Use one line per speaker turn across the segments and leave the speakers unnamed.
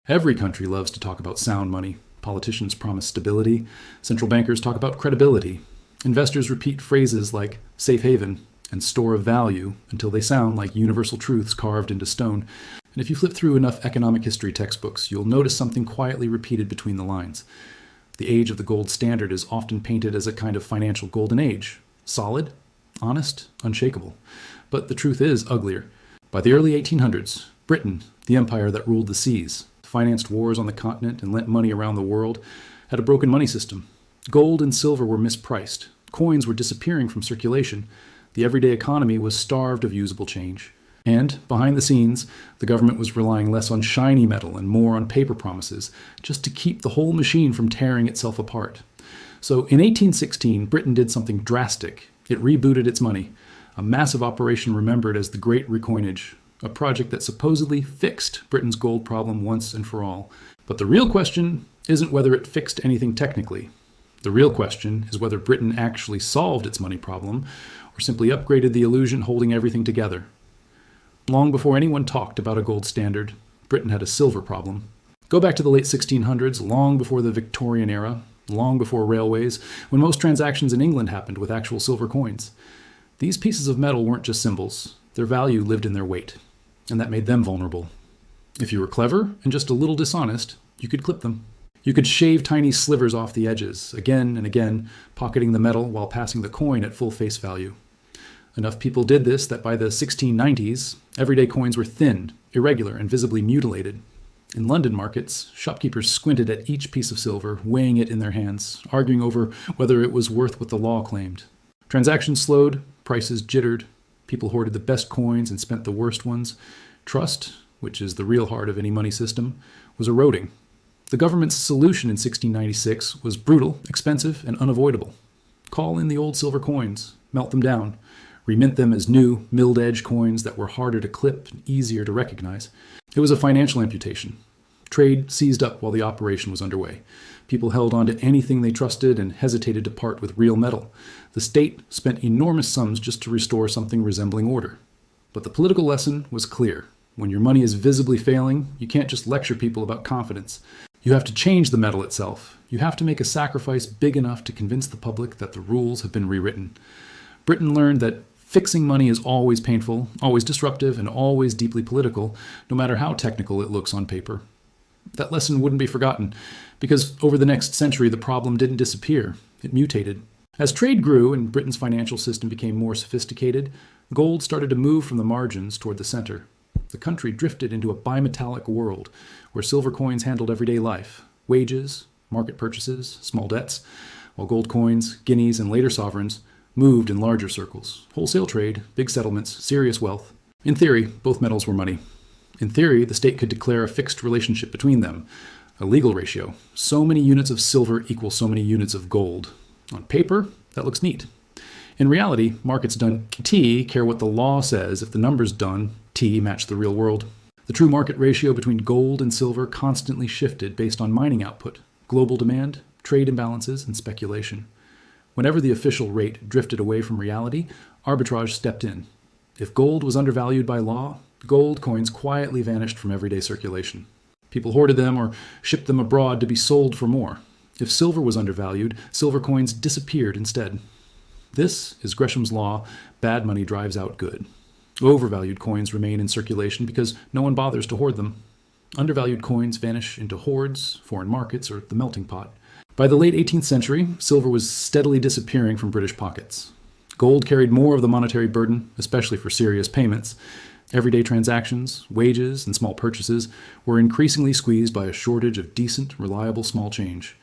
Every country loves to talk about sound money. Politicians promise stability. Central bankers talk about credibility. Investors repeat phrases like safe haven and store of value until they sound like universal truths carved into stone. And if you flip through enough economic history textbooks, you'll notice something quietly repeated between the lines. The age of the gold standard is often painted as a kind of financial golden age. Solid, honest, unshakable. But the truth is uglier. By the early 1800s, Britain, the empire that ruled the seas, financed wars on the continent and lent money around the world, had a broken money system. Gold and silver were mispriced. Coins were disappearing from circulation. The everyday economy was starved of usable change. And, behind the scenes, the government was relying less on shiny metal and more on paper promises, just to keep the whole machine from tearing itself apart. So in 1816, Britain did something drastic. It rebooted its money, a massive operation remembered as the Great Recoinage, a project that supposedly fixed Britain's gold problem once and for all. But the real question isn't whether it fixed anything technically. The real question is whether Britain actually solved its money problem or simply upgraded the illusion holding everything together. Long before anyone talked about a gold standard, Britain had a silver problem. Go back to the late 1600s, long before the Victorian era, long before railways, when most transactions in England happened with actual silver coins. These pieces of metal weren't just symbols. Their value lived in their weight, and that made them vulnerable. If you were clever and just a little dishonest, you could clip them. You could shave tiny slivers off the edges, again and again, pocketing the metal while passing the coin at full face value. Enough people did this that by the 1690s, everyday coins were thin, irregular, and visibly mutilated. In London markets, shopkeepers squinted at each piece of silver, weighing it in their hands, arguing over whether it was worth what the law claimed. Transactions slowed, prices jittered, people hoarded the best coins and spent the worst ones. Trust, which is the real heart of any money system, was eroding. The government's solution in 1696 was brutal, expensive, and unavoidable. Call in the old silver coins, melt them down, remint them as new, milled-edge coins that were harder to clip and easier to recognize. It was a financial amputation. Trade seized up while the operation was underway. People held on to anything they trusted and hesitated to part with real metal. The state spent enormous sums just to restore something resembling order. But the political lesson was clear. When your money is visibly failing, you can't just lecture people about confidence. You have to change the metal itself. You have to make a sacrifice big enough to convince the public that the rules have been rewritten. Britain learned that fixing money is always painful, always disruptive, and always deeply political, no matter how technical it looks on paper. That lesson wouldn't be forgotten, because over the next century the problem didn't disappear, it mutated. As trade grew and Britain's financial system became more sophisticated, gold started to move from the margins toward the center. The country drifted into a bimetallic world, where silver coins handled everyday life, wages, market purchases, small debts, while gold coins, guineas, and later sovereigns moved in larger circles. Wholesale trade, big settlements, serious wealth. In theory, both metals were money. In theory, the state could declare a fixed relationship between them, a legal ratio. So many units of silver equal so many units of gold. On paper, that looks neat. In reality, markets done T care what the law says if the numbers done T match the real world. The true market ratio between gold and silver constantly shifted based on mining output, global demand, trade imbalances, and speculation. Whenever the official rate drifted away from reality, arbitrage stepped in. If gold was undervalued by law, gold coins quietly vanished from everyday circulation. People hoarded them or shipped them abroad to be sold for more. If silver was undervalued, silver coins disappeared instead. This is Gresham's law: bad money drives out good. Overvalued coins remain in circulation because no one bothers to hoard them. Undervalued coins vanish into hoards, foreign markets, or the melting pot. By the late 18th century, silver was steadily disappearing from British pockets. Gold carried more of the monetary burden, especially for serious payments. Everyday transactions, wages, and small purchases were increasingly squeezed by a shortage of decent, reliable small change.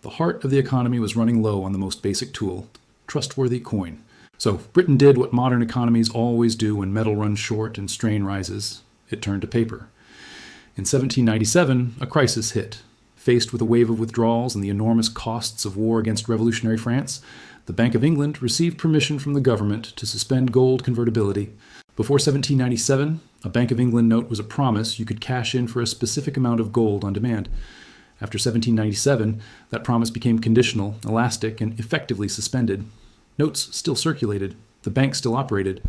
The heart of the economy was running low on the most basic tool: trustworthy coin. So Britain did what modern economies always do when metal runs short and strain rises. It turned to paper. In 1797, a crisis hit. Faced with a wave of withdrawals and the enormous costs of war against revolutionary France, the Bank of England received permission from the government to suspend gold convertibility. Before 1797, a Bank of England note was a promise you could cash in for a specific amount of gold on demand. After 1797, that promise became conditional, elastic, and effectively suspended. Notes still circulated. The bank still operated.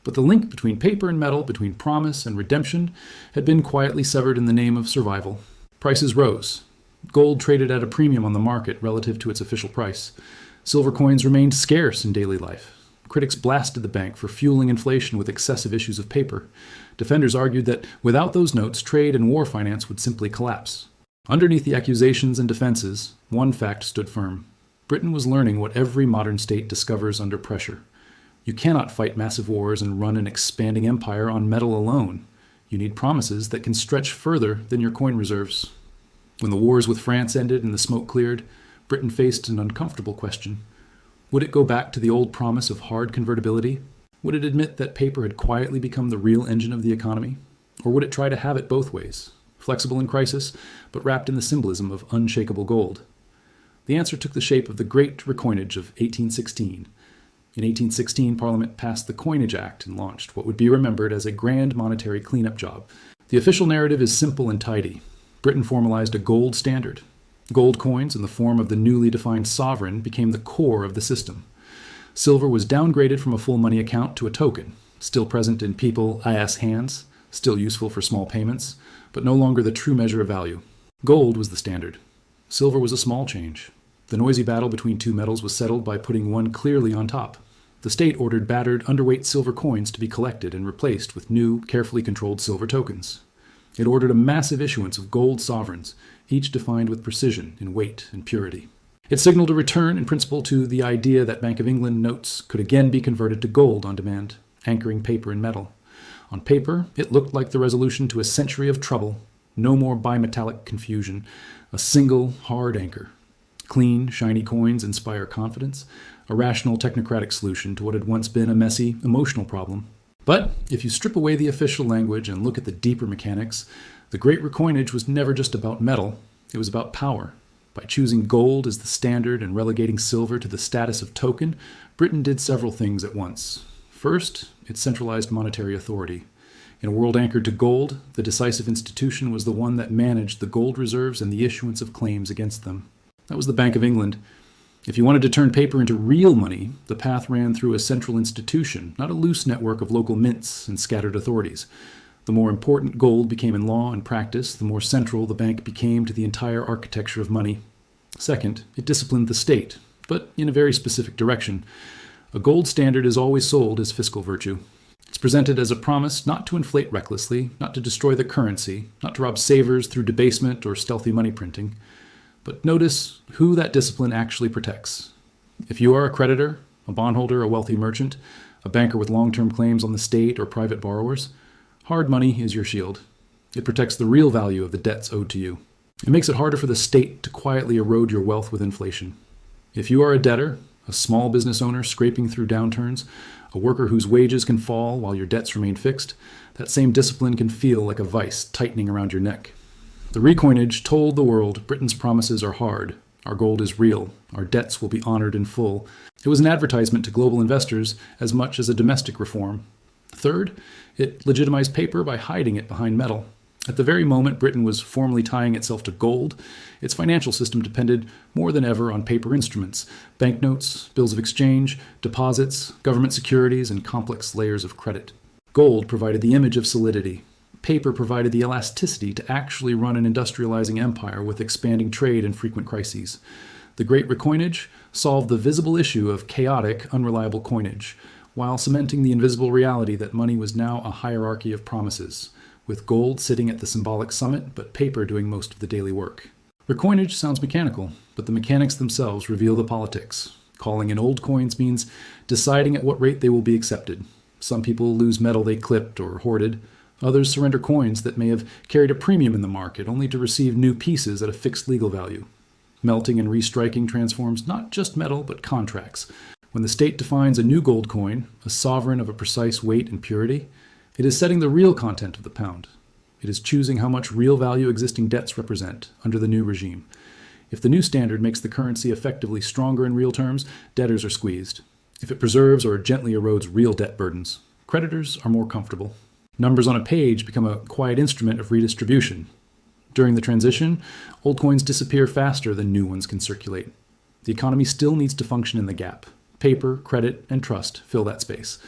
But the link between paper and metal, between promise and redemption, had been quietly severed in the name of survival. Prices rose. Gold traded at a premium on the market relative to its official price. Silver coins remained scarce in daily life. Critics blasted the bank for fueling inflation with excessive issues of paper. Defenders argued that without those notes, trade and war finance would simply collapse. Underneath the accusations and defenses, one fact stood firm. Britain was learning what every modern state discovers under pressure. You cannot fight massive wars and run an expanding empire on metal alone. You need promises that can stretch further than your coin reserves. When the wars with France ended and the smoke cleared, Britain faced an uncomfortable question. Would it go back to the old promise of hard convertibility? Would it admit that paper had quietly become the real engine of the economy? Or would it try to have it both ways, flexible in crisis, but wrapped in the symbolism of unshakable gold? The answer took the shape of the Great Recoinage of 1816. In 1816, Parliament passed the Coinage Act and launched what would be remembered as a grand monetary cleanup job. The official narrative is simple and tidy. Britain formalized a gold standard. Gold coins, in the form of the newly defined sovereign, became the core of the system. Silver was downgraded from a full money account to a token, still present in people-as hands, still useful for small payments, but no longer the true measure of value. Gold was the standard. Silver was a small change. The noisy battle between two metals was settled by putting one clearly on top. The state ordered battered, underweight silver coins to be collected and replaced with new, carefully controlled silver tokens. It ordered a massive issuance of gold sovereigns, each defined with precision in weight and purity. It signaled a return in principle to the idea that Bank of England notes could again be converted to gold on demand, anchoring paper in metal. On paper, it looked like the resolution to a century of trouble. No more bimetallic confusion, a single hard anchor. Clean, shiny coins inspire confidence, a rational technocratic solution to what had once been a messy, emotional problem. But if you strip away the official language and look at the deeper mechanics, the Great Recoinage was never just about metal, it was about power. By choosing gold as the standard and relegating silver to the status of token, Britain did several things at once. First, it centralized monetary authority. In a world anchored to gold, the decisive institution was the one that managed the gold reserves and the issuance of claims against them. That was the Bank of England. If you wanted to turn paper into real money, the path ran through a central institution, not a loose network of local mints and scattered authorities. The more important gold became in law and practice, the more central the bank became to the entire architecture of money. Second, it disciplined the state, but in a very specific direction. A gold standard is always sold as fiscal virtue. It's presented as a promise not to inflate recklessly, not to destroy the currency, not to rob savers through debasement or stealthy money printing. But notice who that discipline actually protects. If you are a creditor, a bondholder, a wealthy merchant, a banker with long-term claims on the state or private borrowers, hard money is your shield. It protects the real value of the debts owed to you. It makes it harder for the state to quietly erode your wealth with inflation. If you are a debtor, a small business owner scraping through downturns, a worker whose wages can fall while your debts remain fixed, that same discipline can feel like a vice tightening around your neck. The recoinage told the world Britain's promises are hard, our gold is real, our debts will be honored in full. It was an advertisement to global investors as much as a domestic reform. Third, it legitimized paper by hiding it behind metal. At the very moment Britain was formally tying itself to gold, its financial system depended more than ever on paper instruments, banknotes, bills of exchange, deposits, government securities, and complex layers of credit. Gold provided the image of solidity. Paper provided the elasticity to actually run an industrializing empire with expanding trade and frequent crises. The Great Recoinage solved the visible issue of chaotic, unreliable coinage, while cementing the invisible reality that money was now a hierarchy of promises, with gold sitting at the symbolic summit, but paper doing most of the daily work. Recoinage sounds mechanical, but the mechanics themselves reveal the politics. Calling in old coins means deciding at what rate they will be accepted. Some people lose metal they clipped or hoarded. Others surrender coins that may have carried a premium in the market, only to receive new pieces at a fixed legal value. Melting and restriking transforms not just metal, but contracts. When the state defines a new gold coin, a sovereign of a precise weight and purity, it is setting the real content of the pound. It is choosing how much real value existing debts represent under the new regime. If the new standard makes the currency effectively stronger in real terms, debtors are squeezed. If it preserves or gently erodes real debt burdens, creditors are more comfortable. Numbers on a page become a quiet instrument of redistribution. During the transition, old coins disappear faster than new ones can circulate. The economy still needs to function in the gap. Paper, credit, and trust fill that space.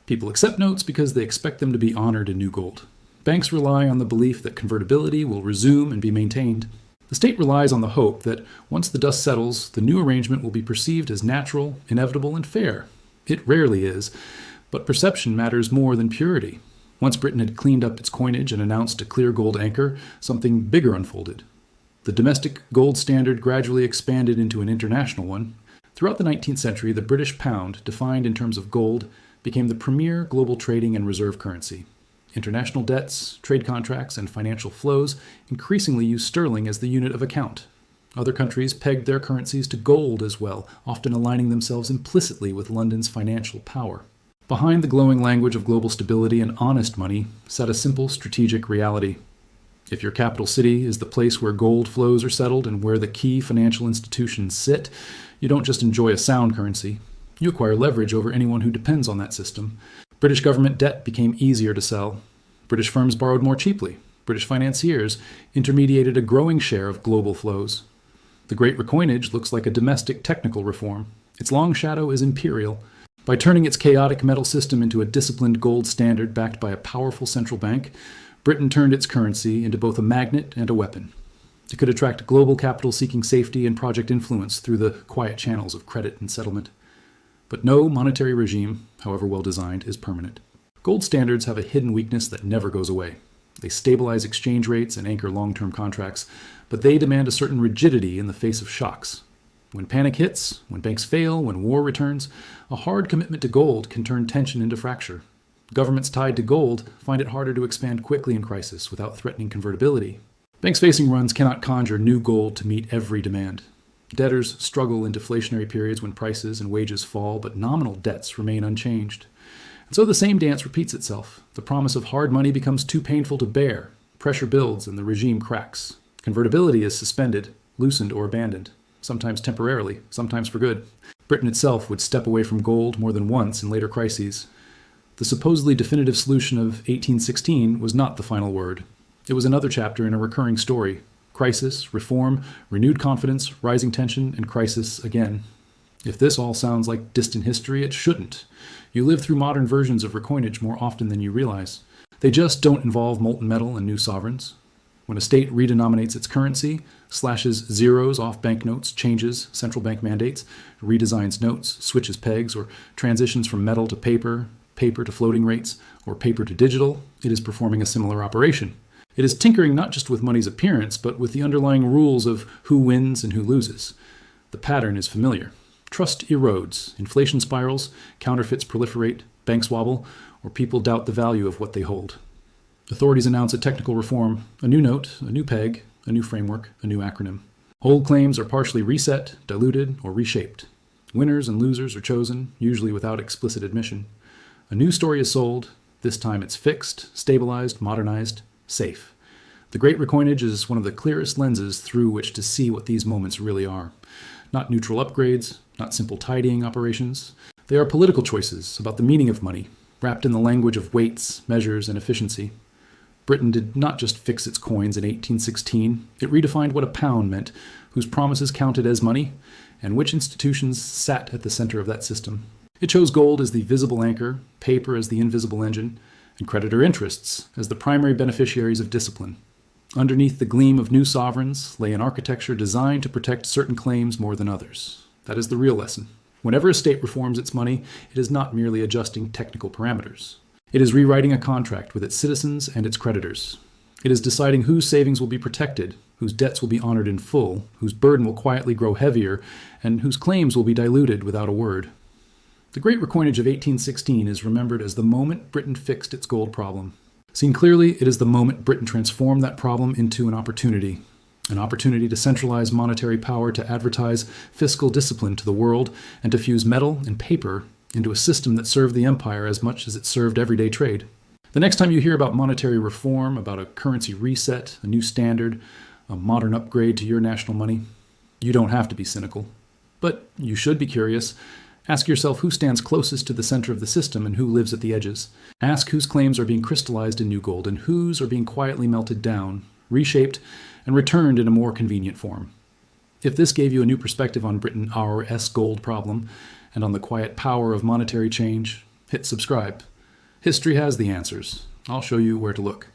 People accept notes because they expect them to be honored in new gold. Banks rely on the belief that convertibility will resume and be maintained. The state relies on the hope that once the dust settles, the new arrangement will be perceived as natural, inevitable, and fair. It rarely is, but perception matters more than purity. Once Britain had cleaned up its coinage and announced a clear gold anchor, something bigger unfolded. The domestic gold standard gradually expanded into an international one. Throughout the 19th century, the British pound, defined in terms of gold, became the premier global trading and reserve currency. International debts, trade contracts, and financial flows increasingly use sterling as the unit of account. Other countries pegged their currencies to gold as well, often aligning themselves implicitly with London's financial power. Behind the glowing language of global stability and honest money sat a simple strategic reality. If your capital city is the place where gold flows are settled and where the key financial institutions sit, you don't just enjoy a sound currency. You acquire leverage over anyone who depends on that system. British government debt became easier to sell. British firms borrowed more cheaply. British financiers intermediated a growing share of global flows. The Great Recoinage looks like a domestic technical reform. Its long shadow is imperial. By turning its chaotic metal system into a disciplined gold standard backed by a powerful central bank, Britain turned its currency into both a magnet and a weapon. It could attract global capital seeking safety and project influence through the quiet channels of credit and settlement. But no monetary regime, however well designed, is permanent. Gold standards have a hidden weakness that never goes away. They stabilize exchange rates and anchor long-term contracts, but they demand a certain rigidity in the face of shocks. When panic hits, when banks fail, when war returns, a hard commitment to gold can turn tension into fracture. Governments tied to gold find it harder to expand quickly in crisis without threatening convertibility. Banks facing runs cannot conjure new gold to meet every demand. Debtors struggle in deflationary periods when prices and wages fall, but nominal debts remain unchanged. And so the same dance repeats itself. The promise of hard money becomes too painful to bear. Pressure builds and the regime cracks. Convertibility is suspended, loosened, or abandoned, sometimes temporarily, sometimes for good. Britain itself would step away from gold more than once in later crises. The supposedly definitive solution of 1816 was not the final word. It was another chapter in a recurring story. Crisis, reform, renewed confidence, rising tension, and crisis again. If this all sounds like distant history, it shouldn't. You live through modern versions of recoinage more often than you realize. They just don't involve molten metal and new sovereigns. When a state redenominates its currency, slashes zeros off banknotes, changes central bank mandates, redesigns notes, switches pegs, or transitions from metal to paper, paper to floating rates, or paper to digital, it is performing a similar operation. It is tinkering not just with money's appearance, but with the underlying rules of who wins and who loses. The pattern is familiar. Trust erodes, inflation spirals, counterfeits proliferate, banks wobble, or people doubt the value of what they hold. Authorities announce a technical reform, a new note, a new peg, a new framework, a new acronym. Old claims are partially reset, diluted, or reshaped. Winners and losers are chosen, usually without explicit admission. A new story is sold. This time it's fixed, stabilized, modernized, safe. The Great Recoinage is one of the clearest lenses through which to see what these moments really are. Not neutral upgrades, not simple tidying operations. They are political choices about the meaning of money, wrapped in the language of weights, measures, and efficiency. Britain did not just fix its coins in 1816. It redefined what a pound meant, whose promises counted as money, and which institutions sat at the center of that system. It chose gold as the visible anchor, paper as the invisible engine, and creditor interests as the primary beneficiaries of discipline. Underneath the gleam of new sovereigns lay an architecture designed to protect certain claims more than others. That is the real lesson. Whenever a state reforms its money, it is not merely adjusting technical parameters. It is rewriting a contract with its citizens and its creditors. It is deciding whose savings will be protected, whose debts will be honored in full, whose burden will quietly grow heavier, and whose claims will be diluted without a word. The Great Recoinage of 1816 is remembered as the moment Britain fixed its gold problem. Seen clearly, it is the moment Britain transformed that problem into an opportunity to centralize monetary power, to advertise fiscal discipline to the world, and to fuse metal and paper into a system that served the empire as much as it served everyday trade. The next time you hear about monetary reform, about a currency reset, a new standard, a modern upgrade to your national money, you don't have to be cynical. But you should be curious. Ask yourself who stands closest to the center of the system and who lives at the edges. Ask whose claims are being crystallized in new gold and whose are being quietly melted down, reshaped, and returned in a more convenient form. If this gave you a new perspective on Britain, our S-gold problem, and on the quiet power of monetary change, hit subscribe. History has the answers. I'll show you where to look.